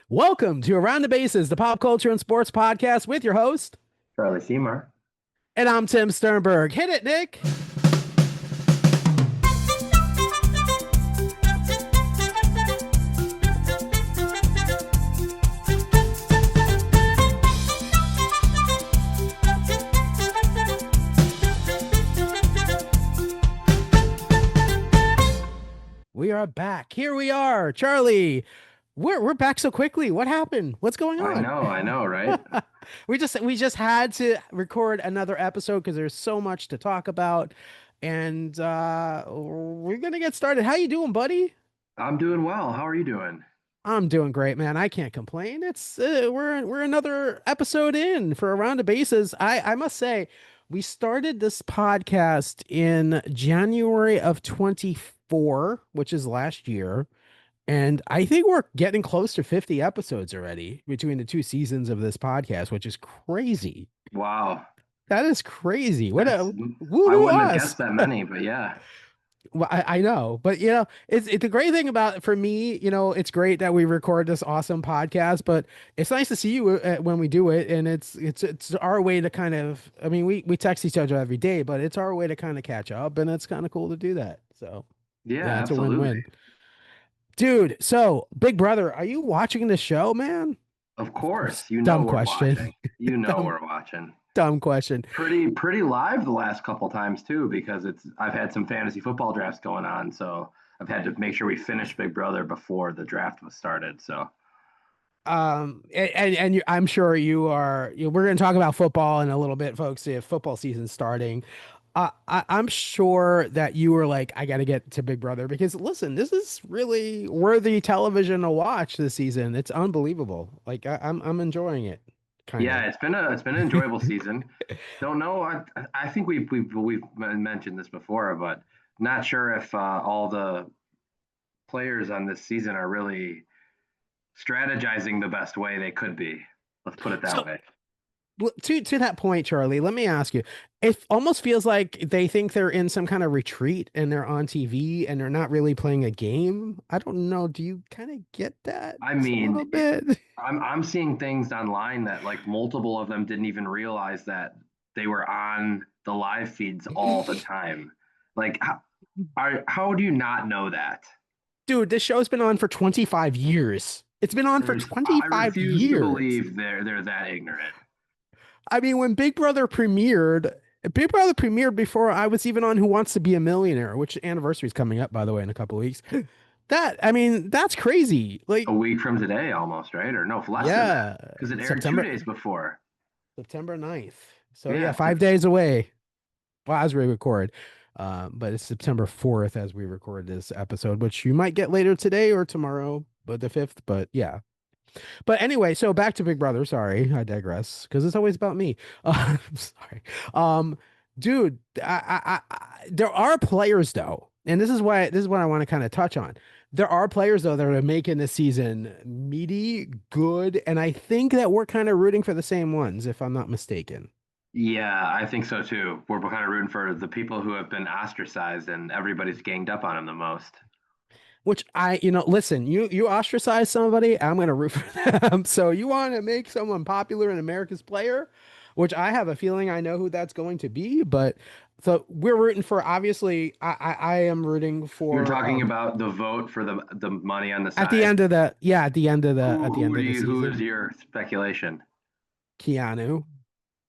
Welcome to Around the Bases, the pop culture and sports podcast with your host, Charlie Seymour. and I'm Tim Sternberg. Hit it, Nick. We are back. Here we are, Charlie. We're back so quickly. What happened? What's going on? I know, right? We just had to record another episode because there's so much to talk about, and we're gonna get started. How you doing, buddy? I'm doing well. How are you doing? I'm doing great, man. I can't complain. It's we're another episode in for Around the Bases. I must say, we started this podcast in January of 24, which is last year, and I think we're getting close to 50 episodes already between the two seasons of this podcast, which is crazy. Wow. That is crazy. What That's, a I woohoo wouldn't have us. guessed that many, but yeah. Well, I know, but it's the great thing about for me, it's great that we record this awesome podcast, but it's nice to see you when we do it, and it's our way to kind of, I mean, we text each other every day, but it's our way to kind of catch up, and it's kind of cool to do that. So Yeah, yeah, it's a absolutely. win-win, dude. So Big Brother, are you watching the show, man? Of Of course, course, you know dumb we're question, watching. You know dumb we're watching. dumb question. Pretty live the last couple times too, because I've had some fantasy football drafts going on, so I've had to make sure we finish Big Brother before the draft was started. So I'm sure we're going to talk about football in a little bit, folks. If football season's starting, I'm sure that you were like, I got to get to Big Brother because listen, this is really worthy television to watch this season. It's unbelievable. Like I'm enjoying it, kind yeah, of. it's been an enjoyable season. Don't know. I think we've mentioned this before, but not sure if all the players on this season are really strategizing the best way they could be. Let's put it that So way. to that point, Charlie, let me ask you. It almost feels like they think they're in some kind of retreat and they're on TV and they're not really playing a game. I don't know. Do you kind of get that I a little mean, bit? I'm seeing things online that like multiple of them didn't even realize that they were on the live feeds all the time. Like, how do you not know that? Dude, this show's been on for 25 years. It's been on for I 25 refuse to years. believe they're that ignorant. I mean, when Big Brother premiered before I was even on Who Wants to Be a Millionaire, which anniversary is coming up, by the way, in a couple of weeks. I mean, that's crazy. A Like, week from today, almost, right? Or no, less than that, yeah, because it aired two September days before. September 9th. So yeah, Yeah, 5 days away. Well, as we record. But it's September 4th as we record this episode, which you might get later today or tomorrow, but the 5th. But yeah. But anyway, so back to Big Brother. Sorry, I digress because it's always about me. Sorry. Um, dude, there are players though, and this is what I want to kind of touch on. There are players though that are making this season meaty, good, and I think that we're kind of rooting for the same ones, if I'm not mistaken. yeah, I think so too. We're kind of rooting for the people who have been ostracized, and everybody's ganged up on them the most. Which listen, you ostracize somebody, I'm gonna root for them. So you want to make someone popular in America's player, which I have a feeling I know who that's going to be, but so we're rooting for obviously I am rooting You're for talking about the vote for the money on the at the side. end of the yeah, at the end Who of do the you who is season, your speculation? Keanu.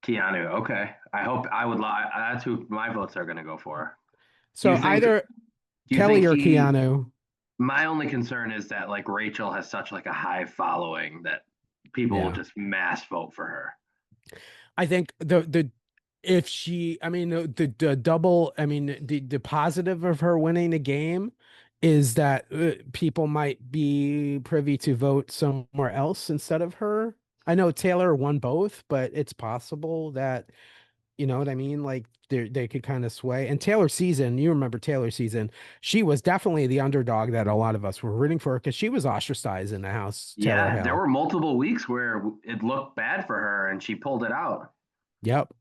Keanu. Okay. I would lie. That's who my votes are going to go for. Do you So think either do you Kelly think or he Keanu. my only concern is that like Rachel has such like a high following that people will Yeah. just mass vote for her. I think the if she, I mean, the double, I mean, the positive of her winning the game is that people might be privy to vote somewhere else instead of her. I know Taylor won both, but it's possible that, you know what I mean? Like they could kind of sway. And Taylor season, you remember Taylor season, she was definitely the underdog that a lot of us were rooting for because she was ostracized in the house, Taylor Yeah, there Hale. were multiple weeks where it looked bad for her and she pulled it out. Yep.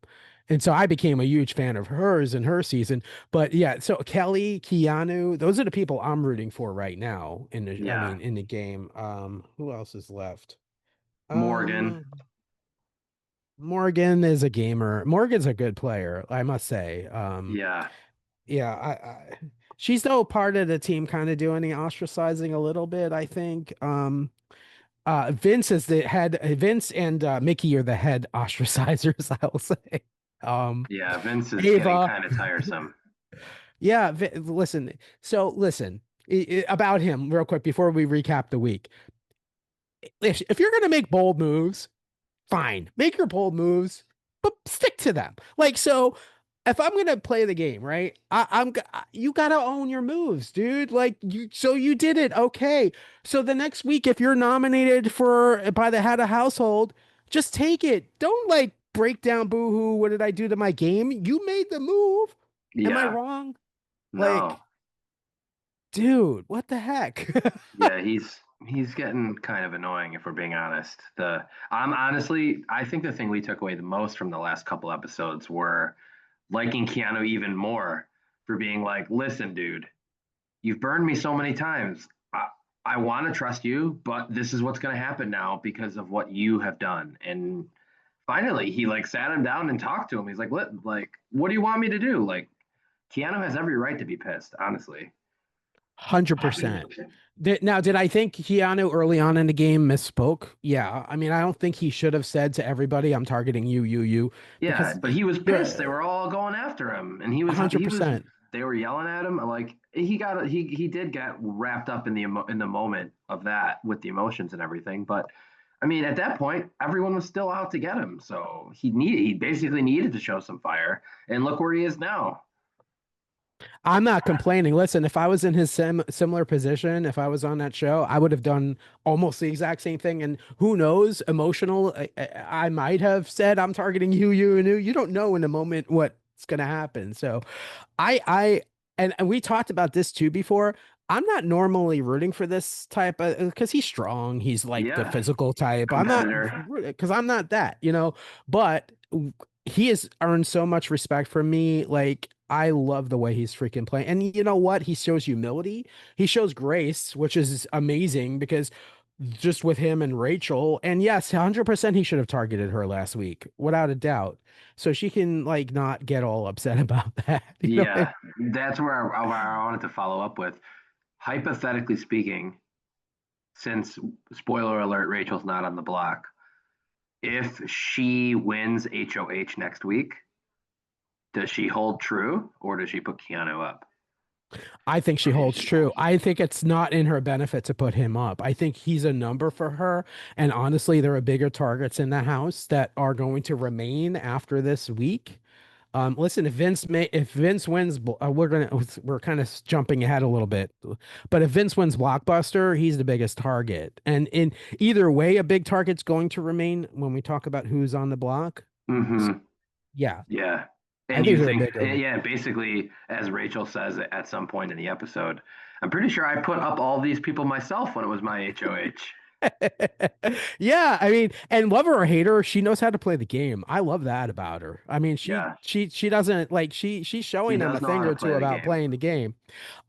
And so I became a huge fan of hers in her season. But yeah, so Kelly, Keanu, those are the people I'm rooting for right now in the, I Yeah, mean, in the game. Who else is left? Morgan. Um, Morgan is a gamer. Morgan's a good player, I must say. Yeah, Yeah, she's though part of the team kind of doing the ostracizing a little bit, I think. Vince is the head. Vince and Mickey are the head ostracizers, I will say. Um, yeah. Vince is getting Ava, kind of tiresome. yeah. Listen, so listen about him real quick before we recap the week. If you're gonna make bold moves, fine, make your bold moves, but stick to them. Like so, if I'm gonna play the game, right? You gotta own your moves, dude. Like you, so you did it, okay. So the next week, if you're nominated for by the head of household, just take it. Don't like break down, boohoo. What did I do to my game? You made the move. Am I Yeah, wrong? no, Like, dude, what the heck? yeah. He's getting kind of annoying if we're being honest. I'm honestly, I think the thing we took away the most from the last couple episodes were liking Keanu even more for being like, listen, dude, you've burned me so many times. I want to trust you, but this is what's going to happen now because of what you have done. And finally, he like sat him down and talked to him. He's like, what do you want me to do? Like, Keanu has every right to be pissed, honestly. 100%. Now, did I think Keanu early on in the game misspoke? Yeah. I mean, I don't think he should have said to everybody, I'm targeting you, Yeah, because but he was pissed. They the were all going after him, and he was 100%. they were yelling at him. Like he did get wrapped up in the moment of that with the emotions and everything. But I mean, at that point, everyone was still out to get him. So he basically needed to show some fire. And look where he is now. I'm not complaining. Listen, if I was in his similar position, if I was on that show, I would have done almost the exact same thing. And who knows, emotional, I might have said, I'm targeting you, and you. You don't know in the moment what's going to happen. So and we talked about this too before. I'm not normally rooting for this type of because he's strong. He's like the Yeah, physical type. I'm not competitor. because I'm not that, but he has earned so much respect from me. Like, I love the way he's freaking playing. And you know what? He shows humility. He shows grace, which is amazing because just with him and Rachel, and yes, 100% he should have targeted her last week, without a doubt. So she can like not get all upset about that. You know what I Yeah, that's where I wanted to follow up with. Hypothetically speaking, since spoiler alert, Rachel's not on the block. If she wins HOH next week, does she hold true or does she put Keanu up? I think she holds true. I think it's not in her benefit to put him up. I think he's a number for her. And honestly, there are bigger targets in the house that are going to remain after this week. Listen, if Vince wins, we're kind of jumping ahead a little bit, but if Vince wins Blockbuster, he's the biggest target. And in either way, a big target's going to remain when we talk about who's on the block. So, Mm-hmm. yeah, Yeah. I And think you they're a think, bigger. yeah, basically, as Rachel says at some point in the episode, I'm pretty sure I put up all these people myself when it was my HOH. Yeah, I mean, and love her or hate her, she knows how to play the game. I love that about her. I mean, she Yeah, she she doesn't like she's she showing them does a know how thing to or play two the about game. playing the game.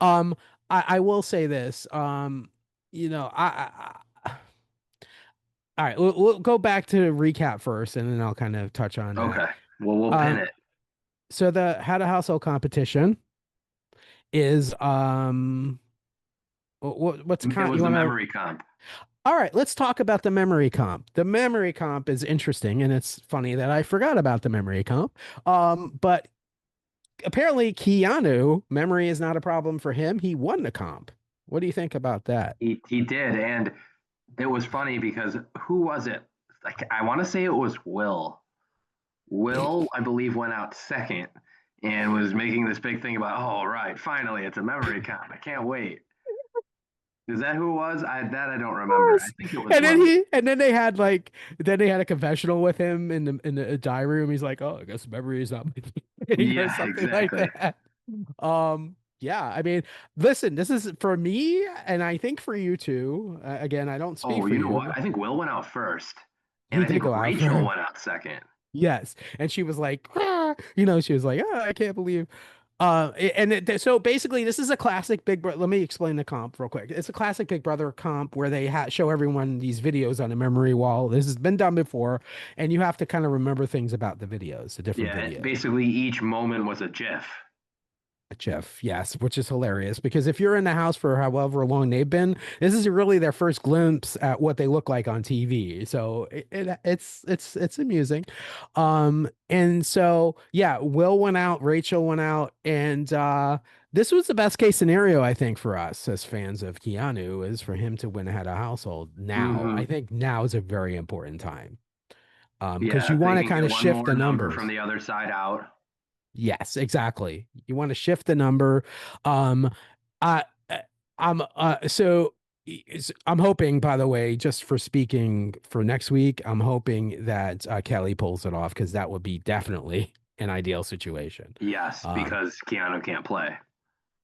Um, I will say this. All right, we'll go back to recap first, and then I'll kind of touch on that. Okay. Well, we'll pin Um, it. so the how to household competition is what's It kind was you the want to memory comp. all right, let's talk about the memory comp. The memory comp is interesting, and it's funny that I forgot about the memory comp. But apparently Keanu, memory is not a problem for him. He won the comp. What do you think about that? He did, and it was funny because who was it? Like I want to say it was Will. Will, I believe, went out second and was making this big thing about, oh, right, finally, it's a memory comp. I can't wait. Is that who it was? I don't remember. I Course. think it was And then Will. they had a confessional with him in the diary room. He's like, "Oh, I guess memory is not my thing," or Yeah, something like exactly. that. Yeah, I mean, listen, this is for me, and I think for you too. Again, I don't speak Oh, for you know what? you. I think Will went out first, and He I did think go out Rachel for went out second. Yes. And she was like, "Ah," she was like, I can't believe. So basically, this is a classic Big Brother. Let me explain the comp real quick. It's a classic Big Brother comp where they show everyone these videos on a memory wall. This has been done before, and you have to kind of remember things about the videos, the different Yeah, videos. basically each moment was a GIF. Jeff, yes, which is hilarious because if you're in the house for however long they've been, this is really their first glimpse at what they look like on TV. So it's amusing. And so yeah, Will went out, Rachel went out, and this was the best case scenario, I think, for us as fans of Keanu, is for him to win ahead of household now. I Hmm. think now is a very important time. Because Yeah, you if they want to can kind get of one shift more the number from numbers. the other side out. Yes, exactly. You want to shift the number. Um, I, I'm so I'm hoping, by the way, just for speaking for next week, I'm hoping that Kelly pulls it off because that would be definitely an ideal situation. Yes, Um, because Keanu can't play.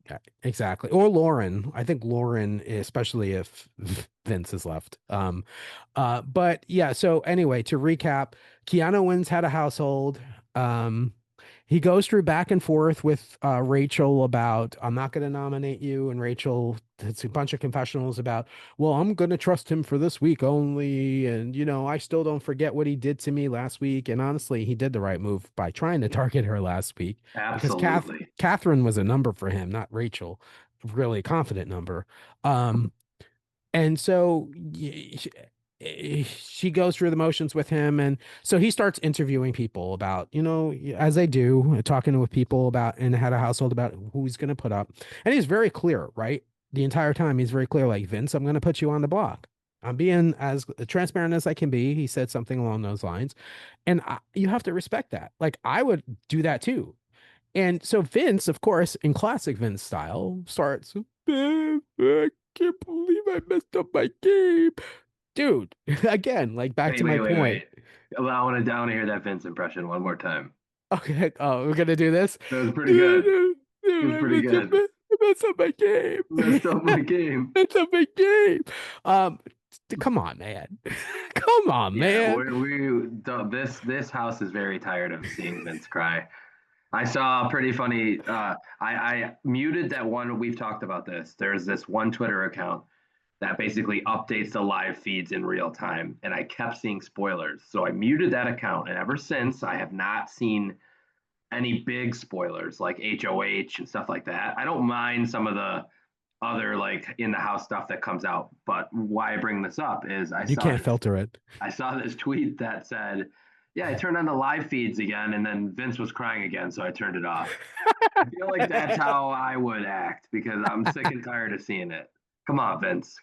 yeah, exactly. Or Lauren. I think Lauren, especially if Vince is left. But yeah, so anyway, to recap, Keanu wins Had a Household. Um, he goes through back and forth with Rachel about, I'm not going to nominate you. And Rachel, it's a bunch of confessionals about, well, I'm going to trust him for this week only. And, I still don't forget what he did to me last week. And honestly, he did the right move by trying to target her last week because Absolutely. Catherine was a number for him, not Rachel, really confident number. Um, and so she goes through the motions with him. And so he starts interviewing people about, as they do, talking with people about and had a household about who he's going to put up. And he's very clear, right? The entire time, he's very clear, like, Vince, I'm going to put you on the block. I'm being as transparent as I can be. He said something along those lines. And you have to respect that. Like, I would do that too. And so Vince, of course, in classic Vince style, starts, I can't believe I messed up my game. Dude, again, like back Wait, to my wait, wait, point. wait. Well, I want to hear that Vince impression one more time. Okay, oh, we're gonna do this. That was pretty good. Dude, It was I pretty good. messed up my game. Messed up my game. Messed up my game. Um, come on, man. Come on, Yeah, man. this house is very tired of seeing Vince cry. I saw a pretty funny. I muted that one. We've talked about this. There's this one Twitter account that basically updates the live feeds in real time, and I kept seeing spoilers. So I muted that account, and ever since I have not seen any big spoilers like HOH and stuff like that. I don't mind some of the other like in the house stuff that comes out, but why I bring this up is You can't filter it. I saw this tweet that said, "Yeah, I turned on the live feeds again, and then Vince was crying again, so I turned it off." I feel like that's how I would act because I'm sick and tired of seeing it. Come on, Vince.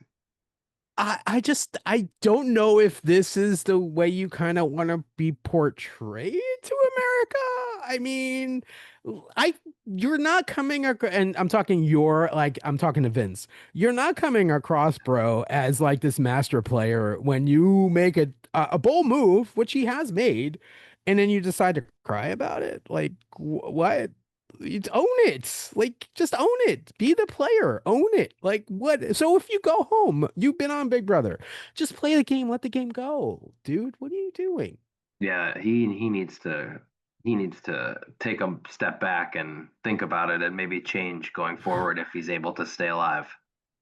I don't know if this is the way you kind of want to be portrayed to America. I mean, I you're not coming across, and I'm talking to Vince. You're not coming across, bro, as like this master player when you make a bold move, which he has made, and then you decide to cry about it. Like, what? You own it. Like, just own it. Be the player. Own it. Like, what? So if you go home, you've been on Big Brother. Just play the game. Let the game go, dude. What are you doing? Yeah, he needs to take a step back and think about it and maybe change going forward if he's able to stay alive.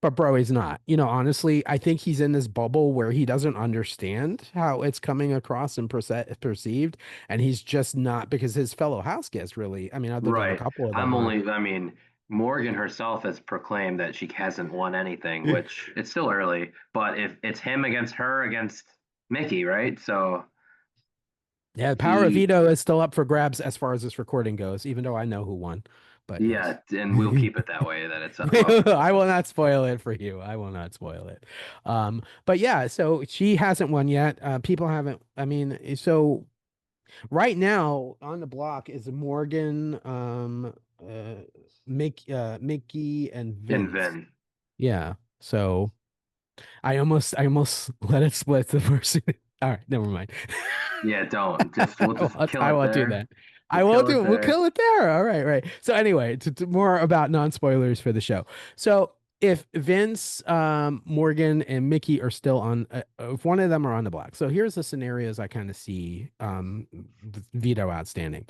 But bro, he's not. Honestly, I think he's in this bubble where he doesn't understand how it's coming across and perceived, and he's just not because his fellow house guests really. I mean, other than a Right. couple of them aren't. I mean, Morgan herself has proclaimed that she hasn't won anything, which it's still early, but if it's him against her against Mickey, right? So Yeah, the power of he, veto is still up for grabs as far as this recording goes, even though I know who won. But yes. yeah, and we'll keep it that way that it's up for I will not spoil it for you. I will not spoil it. But yeah, so she hasn't won yet. People haven't. I mean, so right now on the block is Morgan, Mickey, and and Vince. Vin. Yeah. So I almost let it split the first. All right, never mind. Yeah, don't. We'll just kill I it won't do there. that. I We'll won't kill do it it. We'll there. kill it there. All right, right. So anyway, more about non-spoilers for the show. So if Vince, Morgan, and Mickey are still on, if one of them are on the block. So here's the scenarios I kind of see veto outstanding.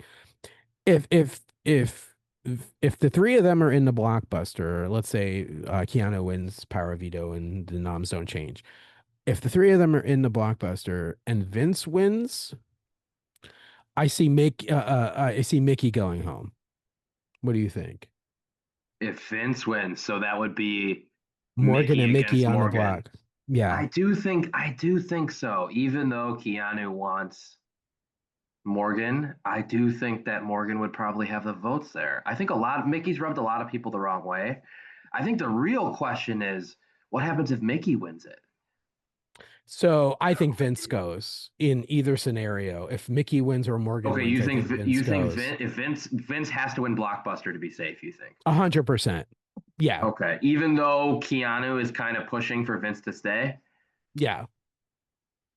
If if if if the three of them are in the blockbuster, let's say Keanu wins power veto and the noms don't change. If the three of them are in the blockbuster and Vince wins, I see Mickey going home. What do you think? If Vince wins, so that would be Morgan Mickey and Mickey against on the Morgan. block. Yeah. I do think so. Even though Keanu wants Morgan, I do think that Morgan would probably have the votes there. I think a lot of Mickey's rubbed a lot of people the wrong way. I think the real question is what happens if Mickey wins it? So I think Vince goes in either scenario. If Mickey wins or Morgan Okay, wins, I think Vince you think goes. If Vince has to win Blockbuster to be safe, you think? 100%. Yeah. Okay, even though Keanu is kind of pushing for Vince to stay. Yeah.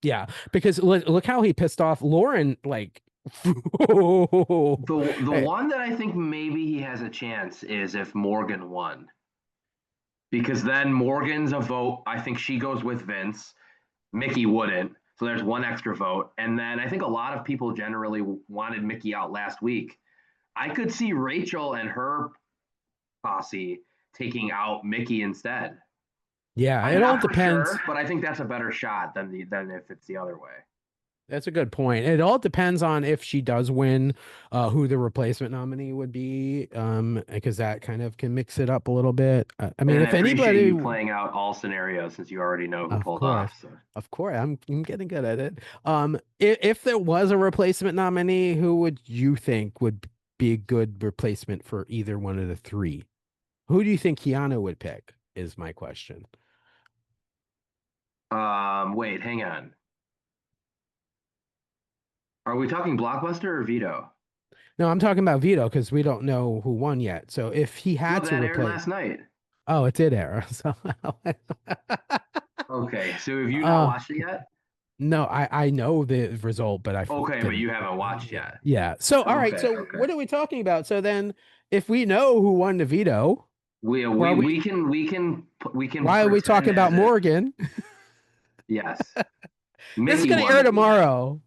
Yeah. Because look how he pissed off Lauren. Like, The Hey, one that I think maybe he has a chance is if Morgan won. Because then Morgan's a vote. I think she goes with Vince. Mickey wouldn't. So there's one extra vote. And then I think a lot of people generally wanted Mickey out last week. I could see Rachel and her posse taking out Mickey instead. yeah, I'm it all not for depends. sure, but I think that's a better shot than if it's the other way. That's a good point. It all depends on if she does win, who the replacement nominee would be, because that kind of can mix it up a little bit. I mean, And I if appreciate anybody, you playing out all scenarios since you already know who of pulled course, off. So I'm getting good at it. If there was a replacement nominee, who would you think would be a good replacement for either one of the three? Who do you think Keanu would pick? Is my question. wait, hang on. Are we talking Blockbuster or Veto? No, I'm talking about Vito because we don't know who won yet. So if he No, had to that aired replace, last night. oh, it did air. So, Okay, so have you not uh, watched it yet? no, I know the result, but I Okay, but didn't. you haven't watched Yeah, yet. yeah. So all right. Okay, So okay. what are we talking about? So then, if we know who won the veto, We why are we we we can we can we can why are we talking pretend about as if Morgan? yes, This is Mickey gonna won air the veto, tomorrow.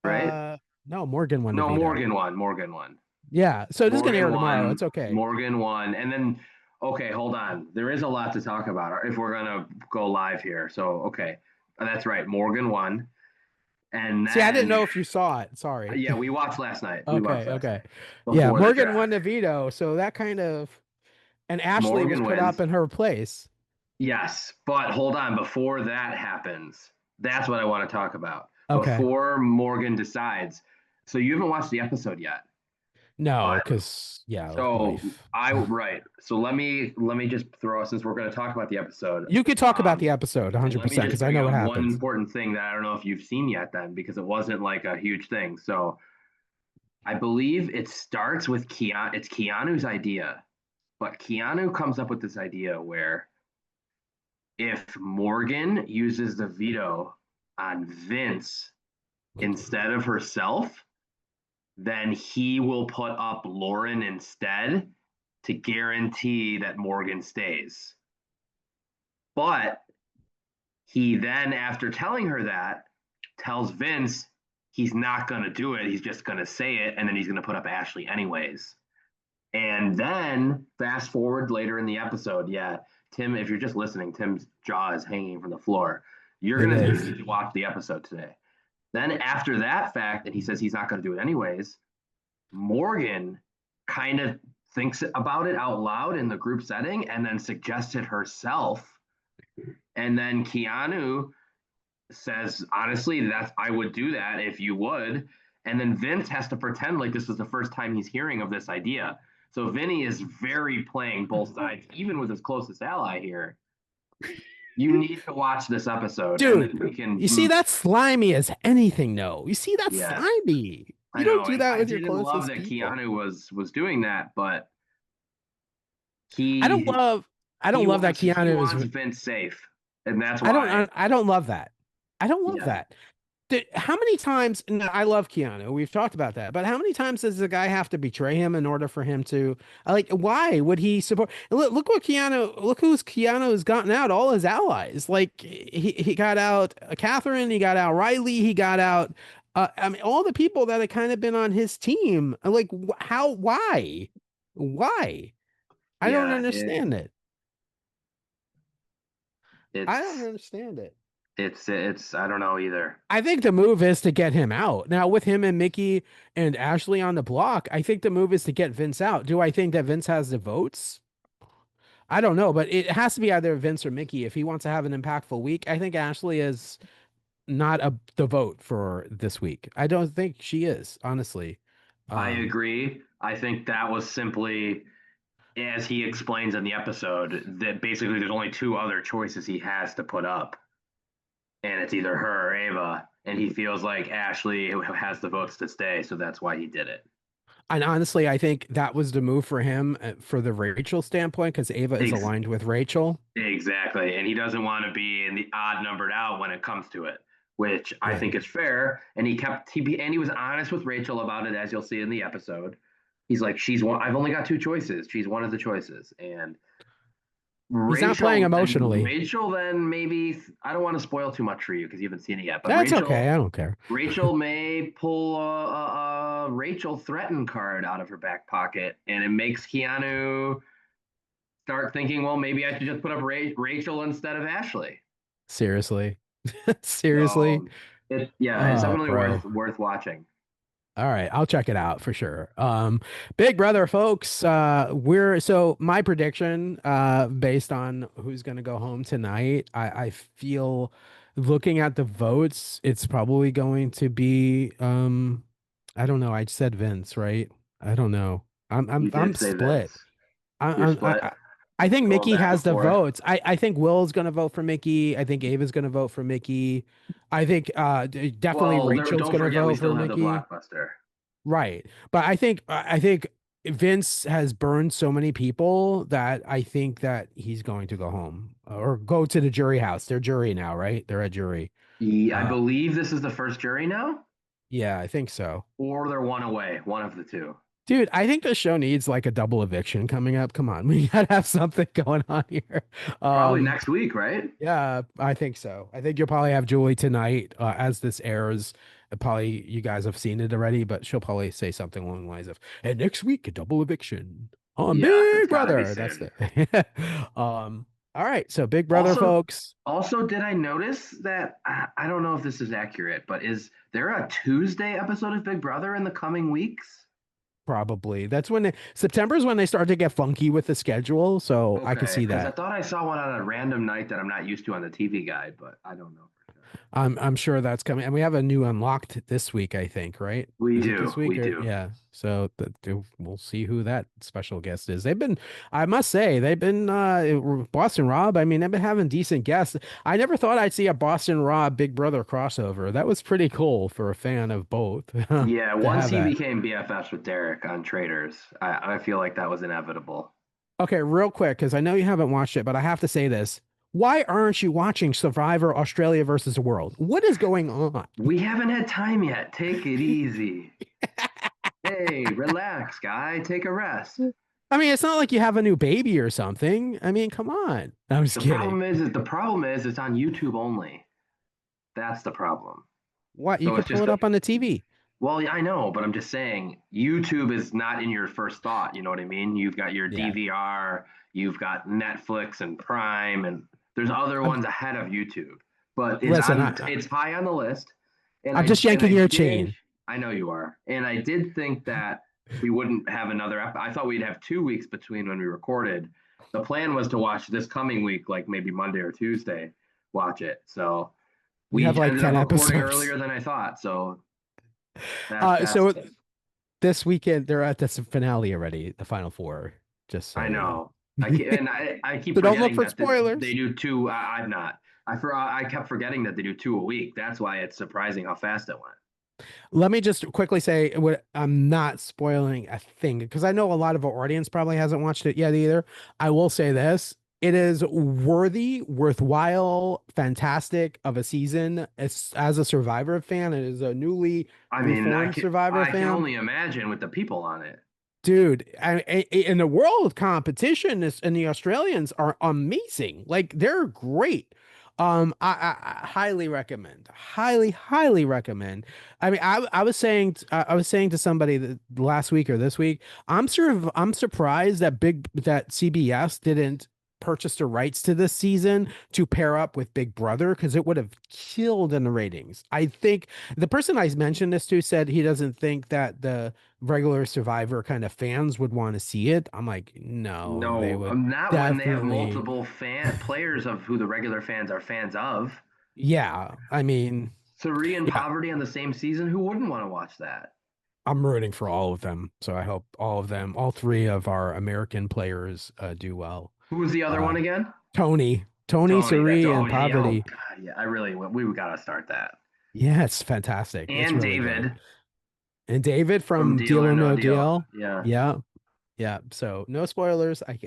right? No, Morgan won the No, veto. Morgan won. Morgan won. Yeah. So this is gonna Morgan air tomorrow. It's won. okay. Morgan won. And then, okay, hold on. There is a lot to talk about if we're gonna go live here. So, okay, that's right. Morgan won. And See, I didn't then, know if you saw it. Sorry. yeah, we watched last night. We watched Okay, last okay. night Yeah, before the Morgan won draft. the veto, so that kind of and Ashley was Morgan put up wins. in her place. Yes, but hold on. Before that happens, that's what I want to talk about. Okay. Before Morgan decides. So you haven't watched the episode yet, No, but because yeah, so life. I right. So let me just throw since we're going to talk about the episode. You could talk about Um, the episode let me 100% just because I bring know what up one happens. important thing that I don't know if you've seen yet, then because it wasn't like a huge thing. So I believe it starts with Keanu. It's Keanu's idea, but Keanu comes up with this idea where if Morgan uses the veto on Vince instead of herself, then he will put up Lauren instead to guarantee that Morgan stays. But he then, after telling her that, tells Vince he's not going to do it. He's just going to say it, and then he's going to put up Ashley anyways. And then, fast forward later in the episode, yeah, Tim, if you're just listening, Tim's jaw is hanging from the floor. You're It going to is. need to watch the episode today. Then, after that fact, and he says he's not going to do it anyways, Morgan kind of thinks about it out loud in the group setting and then suggested herself. And then Keanu says, honestly, that's I would do that if you would. And then Vince has to pretend like this is the first time he's hearing of this idea. So Vinny is very playing both sides, even with his closest ally here. You need to watch this episode, and Dude, then we you see can. that's slimy as anything, no. You see that's Yeah, slimy. I You don't know, do and that I with your didn't love closest that people. Keanu was doing that, but I don't he love I don't love that he Keanu is wants Vince safe, and that's I don't why. I don't love that. I don't love Yeah, that. How many times? And I love Keanu. We've talked about that, but how many times does the guy have to betray him in order for him to like? Why would he support? Look what Keanu. Look who's Keanu has gotten out. All his allies. Like he got out Catherine. He got out Riley. He got out. I mean, all the people that had kind of been on his team. Like how? Why? Why? I don't Yeah, understand it. I don't it's understand it. it's I don't know either. I think the move is to get him out. Now, with him and Mickey and Ashley on the block, I think the move is to get Vince out. Do I think that Vince has the votes? I don't know, but it has to be either Vince or Mickey if he wants to have an impactful week. I think Ashley is not the vote for this week. I don't think she is, honestly. I Um, agree. I think that was simply, as he explains in the episode, that basically there's only two other choices he has to put up, and it's either her or Ava, and he feels like Ashley has the votes to stay, so that's why he did it. and honestly, I think that was the move for him for the Rachel standpoint because Ava is Ex- aligned with Rachel. exactly, and he doesn't want to be in the odd numbered out when it comes to it, which I Right. think is fair. And he was honest with Rachel about it, as you'll see in the episode. He's like, she's one. I've only got two choices. She's one of the choices, and He's not playing emotionally. Rachel then maybe I don't want to spoil too much for you because you haven't seen it yet, but That's okay. I don't care. Rachel may pull a Rachel threaten card out of her back pocket, and it makes Keanu start thinking, well, maybe I should just put up Rachel instead of Ashley. Seriously. Seriously. So yeah, it's Oh, definitely bro. worth watching. All right, I'll check it out for sure. Big Brother folks, we're so my prediction based on who's going to go home tonight, I feel looking at the votes, it's probably going to be I don't know, I said Vince, right? I don't know. You I'm did say split. Vince. I, You're I'm split, I think going Mickey back has and the forth. votes. I think Will's gonna vote for Mickey. I think Ava's gonna vote for Mickey. I think definitely Well, Rachel's don't gonna forget we vote for still have the Mickey. blockbuster. Right. But I think Vince has burned so many people that I think that he's going to go home or go to the jury house. They're jury now, right? They're a jury. I Uh believe this is the first jury now, yeah, I think so. or they're one away, one of the two. Dude, I think the show needs like a double eviction coming up. Come on, we gotta have something going on here. Probably Um, next week, right? Yeah, I think so. I think you'll probably have Julie tonight as this airs. Probably you guys have seen it already, but she'll probably say something along the lines of, "And next week, a double eviction on Yes, it's Big got to be Brother." That's soon. the all right, so Big Brother Also, folks, did I notice that I don't know if this is accurate, but is there a Tuesday episode of Big Brother in the coming weeks? probably. That's when September is when they start to get funky with the schedule, so I could Okay, see because I that. thought I saw one on a random night that I'm not used to on the TV guide, but I don't know for sure. I'm sure that's coming, and we have a new unlocked this week, I think, right? Is it this We week or do. yeah? So we'll see who that special guest is. They've been, I must say, they've been Boston Rob. I mean, they've been having decent guests. I never thought I'd see a Boston Rob Big Brother crossover. That was pretty cool for a fan of both to Yeah, once have he that. became BFFs with Derek on Traders, I feel like that was inevitable. Okay, real quick, because I know you haven't watched it, but I have to say this. Why aren't you watching Survivor Australia versus the World? What is going on? We haven't had time yet. Take it easy. Hey, relax, guy. Take a rest. I mean, it's not like you have a new baby or something. I mean, come on. I'm just kidding. The problem is it's on YouTube only. That's the problem. What? You So could it's pull just it up on the TV. well, yeah, I know, but I'm just saying YouTube is not in your first thought. You know what I mean? You've got your Yeah. DVR, you've got Netflix and Prime, and there's other I'm ones ahead of YouTube. But listen, it's high on the list. And I'm just yanking I your did chain. I know you are, and I did think that we wouldn't have another. I thought we'd have 2 weeks between when we recorded. The plan was to watch this coming week, like maybe Monday or Tuesday, watch it. So We have we like ended 10 up recording episodes. earlier than I thought. So that's So this weekend they're at the finale already, the final four, just I so you know. know. I keep So don't look forgetting for that they spoilers. do two. I've not. I kept forgetting that they do two a week. That's why it's surprising how fast it went. Let me just quickly say what I'm not spoiling a thing because I know a lot of our audience probably hasn't watched it yet either. I will say this. It is worthwhile, fantastic of a season. As a Survivor fan, it is a newly I mean, reformed Survivor I can fan. only imagine with the people on it. Dude, in the world competition is, and the Australians are amazing. Like they're great. I highly recommend. Highly recommend. I mean, I was saying to somebody that last week or this week, I'm surprised that that CBS didn't purchase the rights to this season to pair up with Big Brother because it would have killed in the ratings. I think the person I mentioned this to said he doesn't think that the regular Survivor kind of fans would want to see it. I'm like, no, they No, would not when they have definitely. multiple fan players of who the regular fans are fans of. Yeah, I mean, Surrey and yeah, Poverty on the same season. Who wouldn't want to watch that? I'm rooting for all of them. So I hope all of them, all three of our American players, do well. Who was the other Uh, one again? Tony, Tony. That's Suri, oh and yeah. Oh Poverty. God, yeah. I really we got to start that. Yeah, it's fantastic. It's And really good. David And David from from Deal Deal or or No No Deal. Deal. Yeah. Yeah, yeah. So no spoilers. I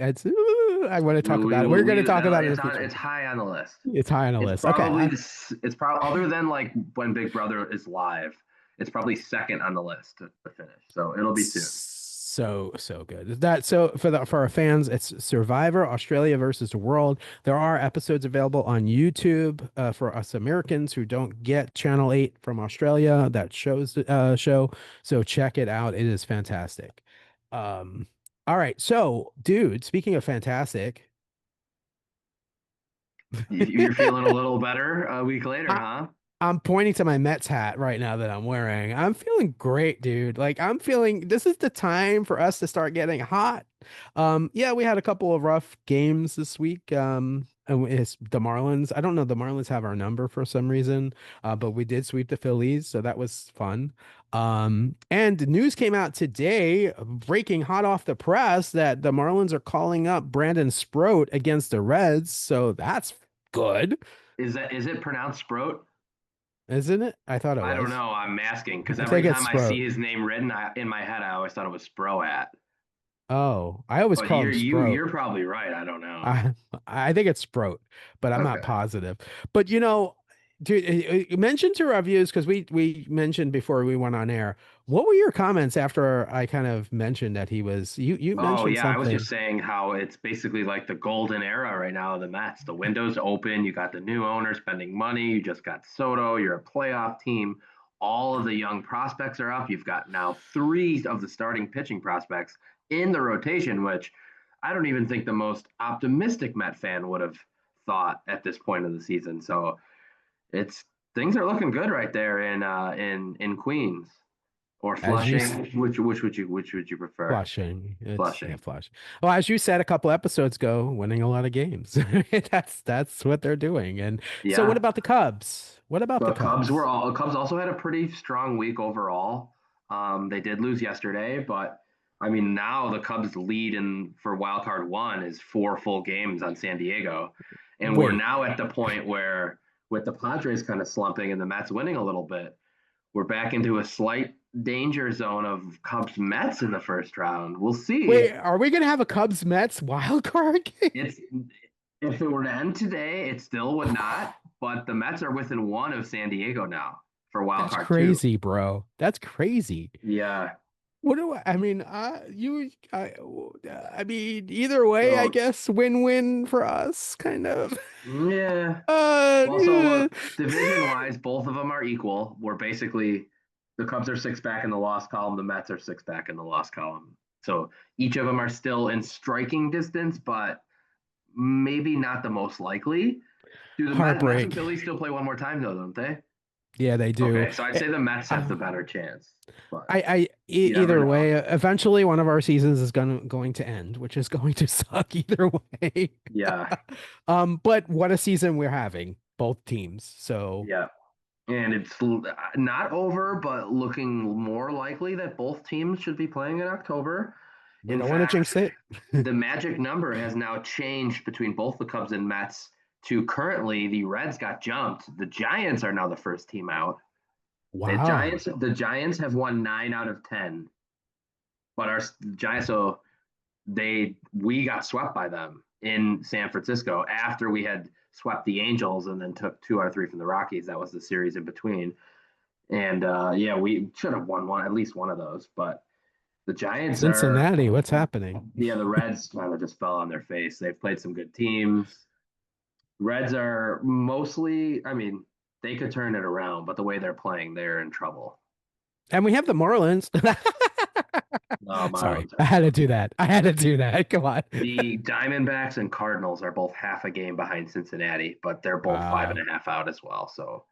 want to talk We about it. We're going to we talk about it in the it's on future. it's high on the list. It's high on the list. Okay. It's probably other than like when Big Brother is live, it's probably second on the list to finish. So it'll be soon. So good. That so for our fans, it's Survivor Australia versus the world. There are episodes available on YouTube for us Americans who don't get Channel 8 from Australia that shows the show. So check it out. It is fantastic. Um, all right. So, dude, speaking of fantastic, You're feeling a little better a week later, I, huh? I'm pointing to my Mets hat right now that I'm wearing. I'm feeling great, dude. Like I'm feeling this is the time for us to start getting hot. Yeah, we had a couple of rough games this week. And it's the Marlins. I don't know, the Marlins have our number for some reason. But we did sweep the Phillies, so that was fun. And news came out today, breaking hot off the press, that the Marlins are calling up Brandon Sproat against the Reds. So that's good, Is it pronounced Sproat? isn't it? I thought it I don't was. know. I'm asking because I every think it's time I Sprout. see his name written in my head, I always thought it was Sproat. Oh, I always But call him Sprout. you're probably right. I don't know. I I think it's Sprout, but I'm not Okay. positive. But dude, you mentioned to reviews because we mentioned before we went on air. What were your comments after I kind of mentioned that he was? You Oh mentioned yeah, I was just something. saying how it's basically like the golden era right now of the Mets. The window's open. You got the new owner spending money. You just got Soto. You're a playoff team. All of the young prospects are up. You've got now three of the starting pitching prospects in the rotation, which I don't even think the most optimistic Met fan would have thought at this point of the season. So it's things are looking good right there in Queens or As you Flushing. Which would you prefer? Flushing. It's yeah, Flushing. flush. Well, as you said a couple episodes ago, winning a lot of games. That's what they're doing. And so what Yeah. about the Cubs? What about the Cubs? Cubs also had a pretty strong week overall. They did lose yesterday, but I mean now the Cubs lead in for wild card one is four full games on San Diego. And we're Wait, now at the point where with the Padres kind of slumping and the Mets winning a little bit, we're back into a slight danger zone of Cubs Mets in the first round. We'll see. are we gonna have a Cubs Mets wild card game? It's if it were to end today, it still would not. But the Mets are within one of San Diego now for wild That's card two. crazy, bro. That's crazy. Yeah. What do I mean? I mean, either way, I So guess win-win for us, kind of. yeah. Well, so Yeah. look, division wise, both of them are equal. We're basically the Cubs are six back in the loss column. The Mets are six back in the loss column. So each of them are still in striking distance, but maybe not the most likely. Do the Mets and Heartbreak. Phillies still play one more time though, don't they? Yeah, they do. Okay, so I'd say the Mets have the better chance, but you never Either know. way, eventually one of our seasons is going to end, which is going to suck either way. Yeah, But what a season we're having, both teams. So yeah. And it's not over, but looking more likely that both teams should be playing in October. we In don't want to fact, jinx it. the magic number has now changed between both the Cubs and Mets to currently the Reds got jumped. The Giants are now the first team out. Wow. The Giants have won 9 out of 10, but our Giants, so we got swept by them in San Francisco after we had swept the Angels and then took 2 out of 3 from the Rockies. That was the series in between. And yeah, we should have won one, at least one of those. But the Giants are, Cincinnati, what's happening? yeah, the Reds kind of just fell on their face. They've played some good teams. Reds are mostly, I mean, they could turn it around, but the way they're playing, they're in trouble. And we have the Marlins. No, Sorry, Marlins I are had to terrible. do that. I had to do that. Come on. The Diamondbacks and Cardinals are both half a game behind Cincinnati, but they're both five and Wow. a half out as well. So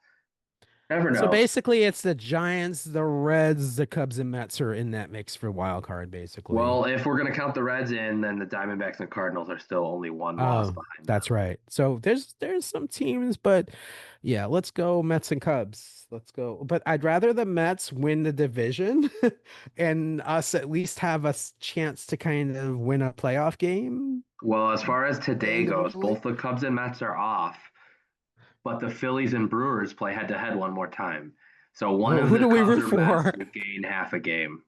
never So know. basically, it's the Giants, the Reds, the Cubs, and Mets are in that mix for wild card, basically. Well, if we're going to count the Reds in, then the Diamondbacks and Cardinals are still only one loss Oh, behind them. that's right. So there's some teams, but yeah, let's go Mets and Cubs. Let's go. But I'd rather the Mets win the division and us at least have a chance to kind of win a playoff game Well, as far as today goes, individually. both the Cubs and Mets are off, but the Phillies and Brewers play head to head one more time. So one of Who the do we Cubs root or Mets for? will gain half a game,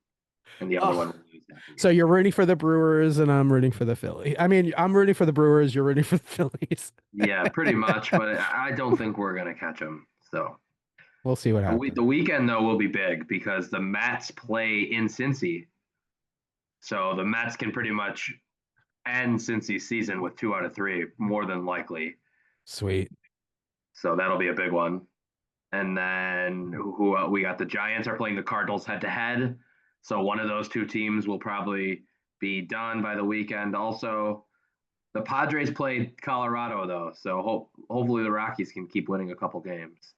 and the other one Oh, will lose half a so game. you're rooting for the Brewers and I'm rooting for the Phillies. I mean, I'm rooting for the Brewers, you're rooting for the Phillies. Yeah, pretty much, but I don't think we're going to catch them. So We'll see what the happens. weekend, though, will be big because the Mets play in Cincy. So the Mets can pretty much end Cincy's season with 2 out of 3, more than likely. Sweet. So that'll be a big one. And then who we got? The Giants are playing the Cardinals head to head. So one of those two teams will probably be done by the weekend. Also, the Padres played Colorado though, so hopefully the Rockies can keep winning a couple games.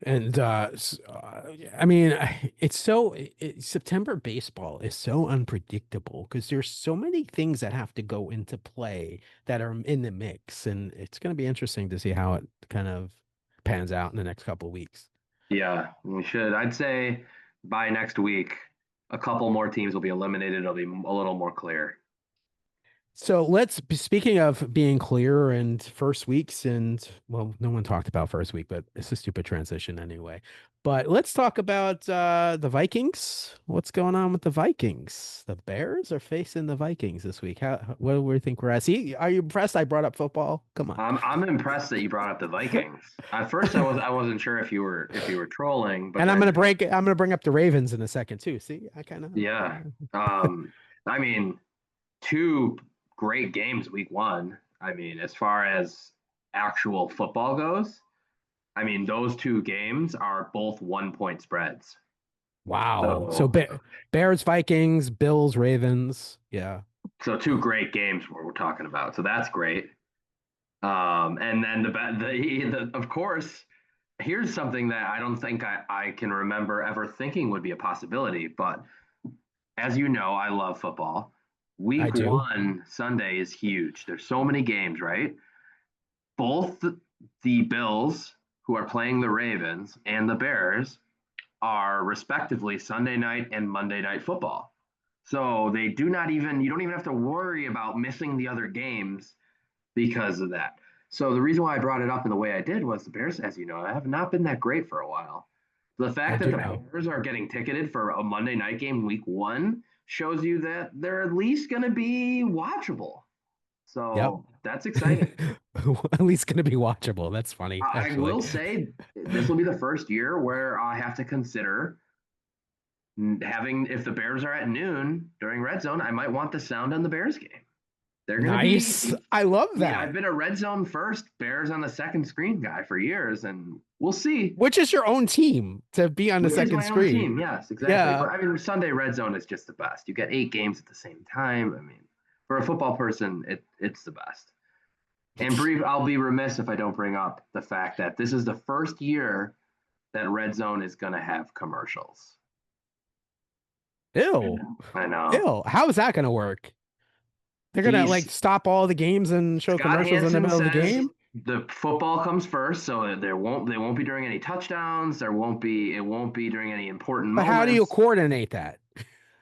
And I mean, September baseball is so unpredictable because there's so many things that have to go into play that are in the mix, and it's going to be interesting to see how it kind of pans out in the next couple of weeks. Yeah, we should. I'd say by next week, a couple more teams will be eliminated. It'll be a little more clear. So speaking of being clear and first weeks, and well, no one talked about first week, but it's a stupid transition anyway. But let's talk about the Vikings. What's going on with the Vikings? The Bears are facing the Vikings this week. What do we think we're at? See, are you impressed I brought up football? Come on. I'm impressed that you brought up the Vikings. At first, I wasn't sure if you were trolling, but And then I'm gonna bring up the Ravens in a second too. See, I kind of yeah, um, I mean, two great games week one. I mean, as far as actual football goes, I mean, those two games are both 1 point spreads. wow. So So, Bears, Vikings, Bills, Ravens. Yeah. so two great games we're talking about. So that's great. And then of course, here's something that I don't think I can remember ever thinking would be a possibility. But as you know, I love football. I Week do. one, Sunday is huge. There's so many games, right? Both the Bills, who are playing the Ravens, and the Bears are respectively Sunday night and Monday night football. So they do not even, you don't even have to worry about missing the other games because of that. So the reason why I brought it up in the way I did was the Bears, as you know, have not been that great for a while. The I fact that do the know. Bears are getting ticketed for a Monday night game week one shows you that they're at least going to be watchable. Yep. So that's exciting. At least going to be watchable. That's funny, I actually. will say this will be the first year where I have to consider having, if the Bears are at noon during red zone, I might want the sound on the Bears game. They're going to Nice. be, I love I mean, I've that. been a red zone first, Bears on the second screen guy for years, and we'll see. Which is your own team to be on the Which is second my own screen. team. Yes, exactly. Yeah. But I mean, Sunday red zone is just the best. You get 8 games at the same time. I mean, for a football person, it's the best. And brief, I'll be remiss if I don't bring up the fact that this is the first year that red zone is going to have commercials. Ew. I know. Ew. How is that going to work? They're going to He's like stop all the games and show Scott commercials in the Hansen middle of the says game? the football comes first, so they won't be during any touchdowns. It won't be during any important But how do you moments. coordinate that?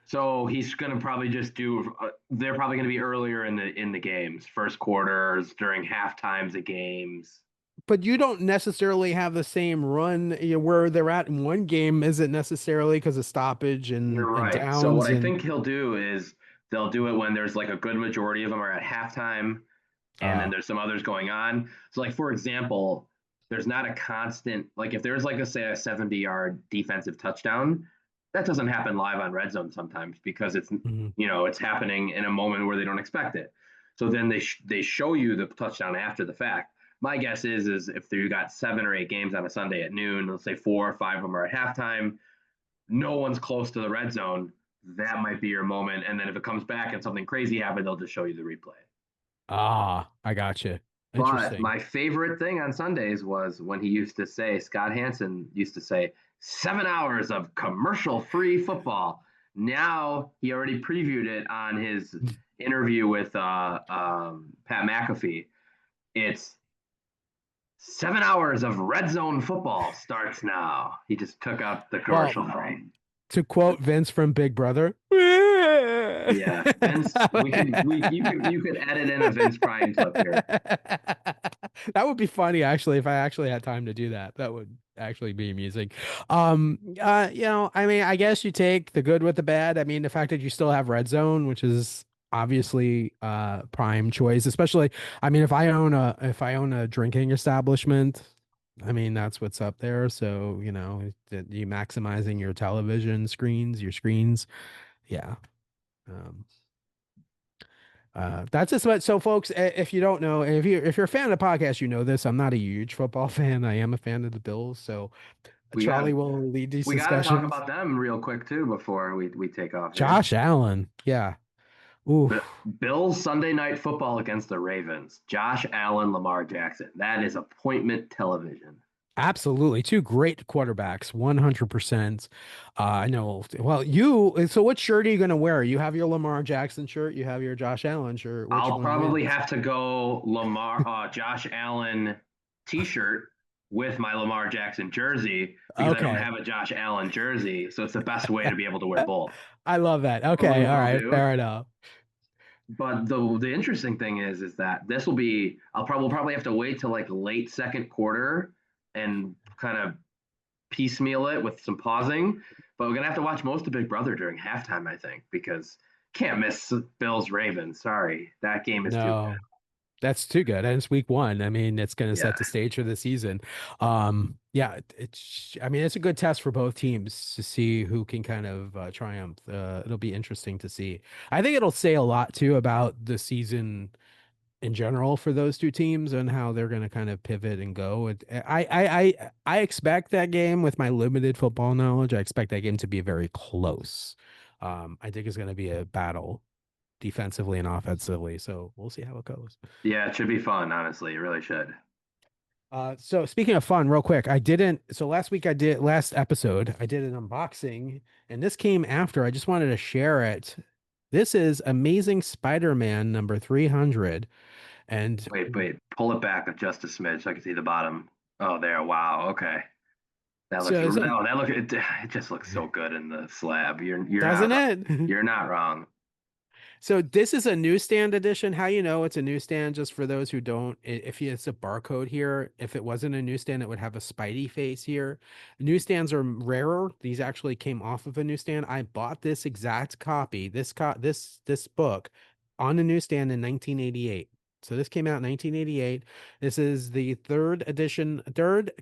So he's gonna probably just do. They're probably gonna be earlier in the games, first quarters, during half times of games. But you don't necessarily have the same run, where they're at in one game isn't necessarily because of stoppage You're and right. So what downs I and think he'll do is They'll do it when there's like a good majority of them are at halftime, and then Uh, there's some others going on. So, like for example, there's not a constant like if there's like say a 70-yard defensive touchdown, that doesn't happen live on red zone sometimes because it's mhm. it's happening in a moment where they don't expect it. So then they show you the touchdown after the fact. My guess is if you got 7 or 8 games on a Sunday at noon, let's say 4 or 5 of them are at halftime, no one's close to the red zone. That might be your moment. And then if it comes back and something crazy happened, they'll just show you the replay. I got you. But Interesting. my favorite thing on Sundays was when he used to say, Scott Hansen used to say, 7 hours of commercial free football. Now he already previewed it on his interview with Pat McAfee. It's 7 hours of red zone football starts now. He just took out the Well, commercial frame. to quote Vince from Big Brother. That Yeah, Vince, you could edit in a Vince Prime clip here. would be funny actually if I actually had time to do that. That would actually be amusing. I mean, I guess you take the good with the bad. I mean, the fact that you still have Red Zone, which is obviously prime choice, especially I mean, if I own a drinking establishment, I mean, that's what's up there. So, you maximizing your television screens, your screens. Yeah. Um, that's just what. So, folks, if you don't know, if you're a fan of the podcast, you know this. I'm not a huge football fan. I am a fan of the Bills. So, We Charlie got will lead these we got to talk discussions. about them real quick too before we take off here. Josh Allen, yeah. Ooh, Bills Sunday night football against the Ravens. Josh Allen, Lamar Jackson. That is appointment television. absolutely. Two great quarterbacks, 100%. I know. Well, so what shirt are you going to wear? You have your Lamar Jackson shirt, you have your Josh Allen shirt. Which I'll one probably wins? have to go Josh Allen T-shirt with my Lamar Jackson jersey because I don't Okay. have a Josh Allen jersey, so it's the best way to be able to wear both. I love that. Probably Okay. what All I'll right. do. Fair enough. But the interesting thing is that this will be we'll probably have to wait till like late second quarter and kind of piecemeal it with some pausing. But we're gonna have to watch most of Big Brother during halftime, I think, because can't miss Bills Ravens. Sorry, that game is too good. No. That's too good. And it's week one. I mean, it's going to Yeah, set the stage for the season. Yeah, I mean, it's a good test for both teams to see who can kind of triumph. It'll be interesting to see. I think it'll say a lot too about the season in general for those two teams and how they're going to kind of pivot and go. I expect that game with my limited football knowledge. I expect that game to be very close. I think it's going to be a battle defensively and offensively. So we'll see how it goes. yeah, it should be fun. Honestly, it really should. So speaking of fun, real quick, so last episode, I did an unboxing and this came after. I just wanted to share it. This is Amazing Spider-Man number 300. And Wait, pull it back just a smidge so I can see the bottom. Oh, there. Wow. Okay, that looks. so, so Oh, that look. It just looks so good in the slab. You're not doesn't wrong. it? You're not wrong. So this is a newsstand edition. How you know it's a newsstand, just for those who don't, if it's a barcode here, if it wasn't a newsstand, it would have a Spidey face here. Newsstands are rarer. These actually came off of a newsstand. I bought this exact copy, this book on a newsstand in 1988. So this came out in 1988. This is the third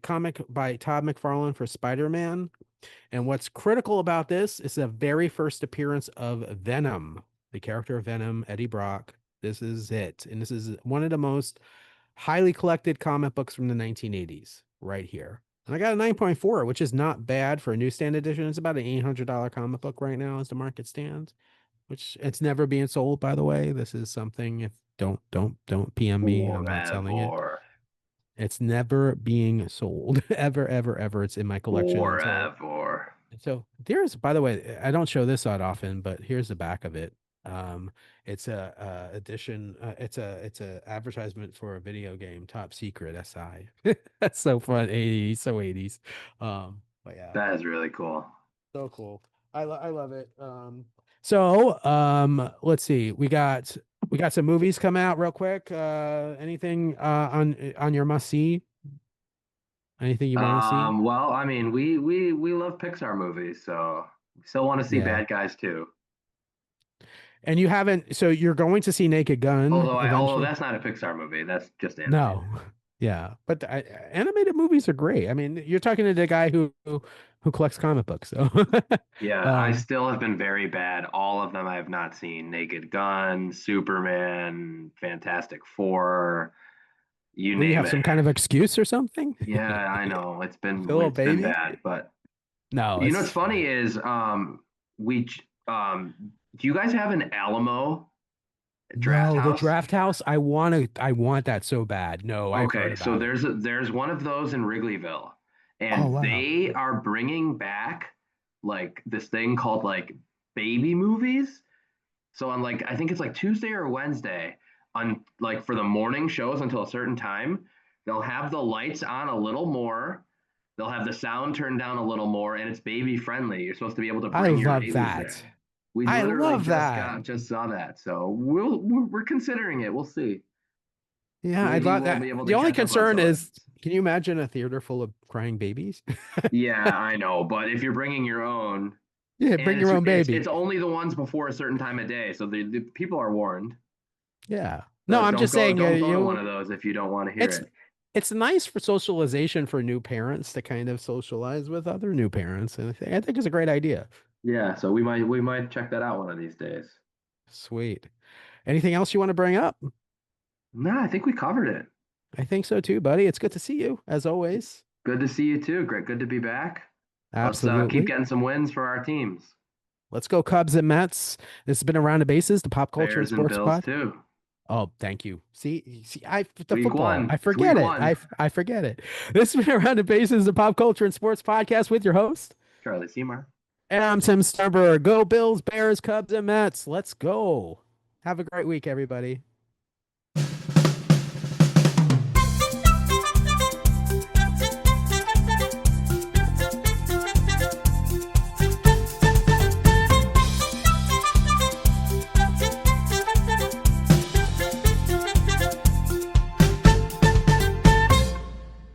comic by Todd McFarlane for Spider-Man. And what's critical about this is the very first appearance of Venom, the character of Venom, Eddie Brock. This is it. And this is one of the most highly collected comic books from the 1980s, right here. And I got a 9.4, which is not bad for a newsstand edition. It's about an $800 comic book right now as the market stands, which it's never being sold, by the way. This is something, if don't PM me. I'm not selling it. Forever, It's never being sold ever, ever, ever. It's in my collection until. forever. So there's, by the way, I don't show this that often, but here's the back of it. It's a edition. It's a advertisement for a video game, Top Secret SI. That's so fun. 80s, so 80s. But yeah, That is really cool. so cool. I love it. So let's see. We got some movies come out real quick. Anything on your must see? Anything you want to see? Well, I mean, we love Pixar movies, so we still want to see Yeah. bad guys too. And you haven't, so you're going to see Naked Gun Although eventually? that's not a Pixar movie, that's just No. animated. Yeah, but animated movies are great. I mean, you're talking to the guy who collects comic books, so Yeah, I um, still have been very bad. All of them I have not seen. Naked Gun, Superman, Fantastic Four, you well, you name have it. some kind of excuse or something. Yeah, I know. Little It's been baby. bad, but No, you know it's what's funny fine. is we do you guys have an Alamo draft No, the house? draft house. I want that so bad. No, I've heard Okay, so about it. there's one of those in Wrigleyville, Oh and wow. they are bringing back like this thing called like baby movies. So on like I think it's like Tuesday or Wednesday on like for the morning shows until a certain time, they'll have the lights on a little more. They'll have the sound turned down a little more, and it's baby friendly. You're supposed to be able to I bring your love babies that. there. We I literally love that. just saw that, so we're considering it. We'll see. Yeah, I Maybe love we'll be that. able The to only catch up on concern some of is, these. can you imagine a theater full of crying babies? Yeah, I know, but if you're bringing your own, Yeah, and bring your own it's baby. only the ones before a certain time of day, so the people are warned. Yeah. No, I'm just saying, Don't go to one of those if you don't want to hear it's it. it's nice for socialization for new parents to kind of socialize with other new parents, and I think it's a great idea. Yeah, so we might check that out one of these days. Sweet. Anything else you want to bring up? No, I think we covered it. I think so too, buddy. It's good to see you, as always. Good to see you too. Great, good to be back. Let's keep Absolutely. getting some wins for our teams. Let's go Cubs and Mets. This has been Around the Bases, the pop culture and Bears and sports Bills pod. too. Oh, thank you. See, the Week football. I one. It's forget week it. one. I forget it. This has been Around the Bases, the pop culture and sports podcast with your host. Charlie Seymour. And I'm Tim Sternberg. Go Bills, Bears, Cubs, and Mets. Let's go. Have a great week, everybody.